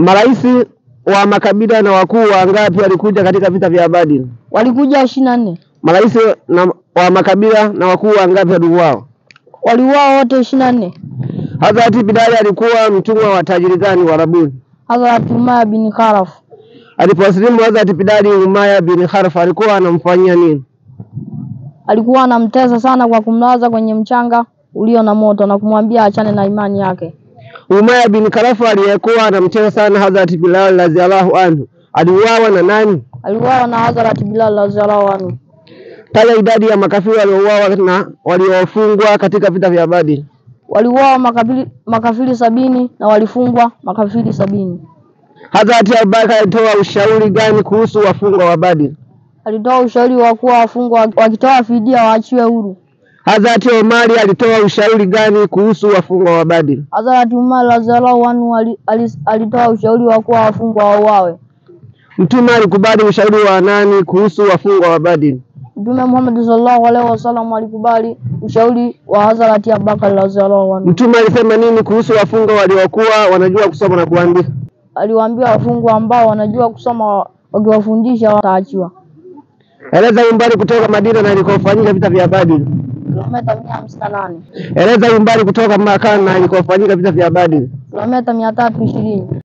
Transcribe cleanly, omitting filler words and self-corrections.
Marais wa makabila na wakuu wangapi walikuja katika vita vya Badr? Walikuja 24. Marais wa makabila na wakuu wangapi waliuawa? Waliuawa wote 24. Hazrat Bilal alikuwa mtumwa wa tajiri gani wa Arabuni? Hazrat Umayya bin Khalaf. Aliposlimu Hazrat Bilal, Umayya bin Khalaf alikuwa anamfanyia nini? Alikuwa anamtesa sana kwa kumlaza kwenye mchanga ulio na moto na kumwambia achane na imani yake. Umayya bin Khalaf aliyekuwa anamtesa sana Hazrat Bilal radhiyallahu anhu aliuawa na nani? Aliuawa na Hazrat Bilal radhiyallahu anhu. Taja idadi ya makafiri waliouawa na waliofungwa katika vita vya Badr. Waliuawa makafiri 70 na walifungwa makafiri 70. Hazrat Abubakar alitoa ushauri gani kuhusu wafungwa wa Badr? Alitoa ushauri wa kuwa wafungwa wakitoa fidia waachiwe huru. Hazrat Umar alitoa ushauri gani kuhusu wafungwa wa Badr? Hazrat Umar radhiyallahu anhu alitoa ushauri wa kuwa wafungwa wauawe. Mtume alikubali ushauri wa nani kuhusu wafungwa wa Badr? Mtume Muhammad sallallahu alaihi wasallam alikubali ushauri wa Hazrat Abubakar radhiyallahu anhu. Mtume alisema nini kuhusu wafungwa waliokuwa wanajua kusoma na kuandika? Aliwaambia wafungwa ambao wanajua kusoma wakiwafundisha wataachiwa. Eleza umbali kutoka Madina na ilikofanyika vita vya Badr. Kilomita 158. Eleza umbali kutoka Makkah na ilikofanyika vita vya Badr. Kilomita 320.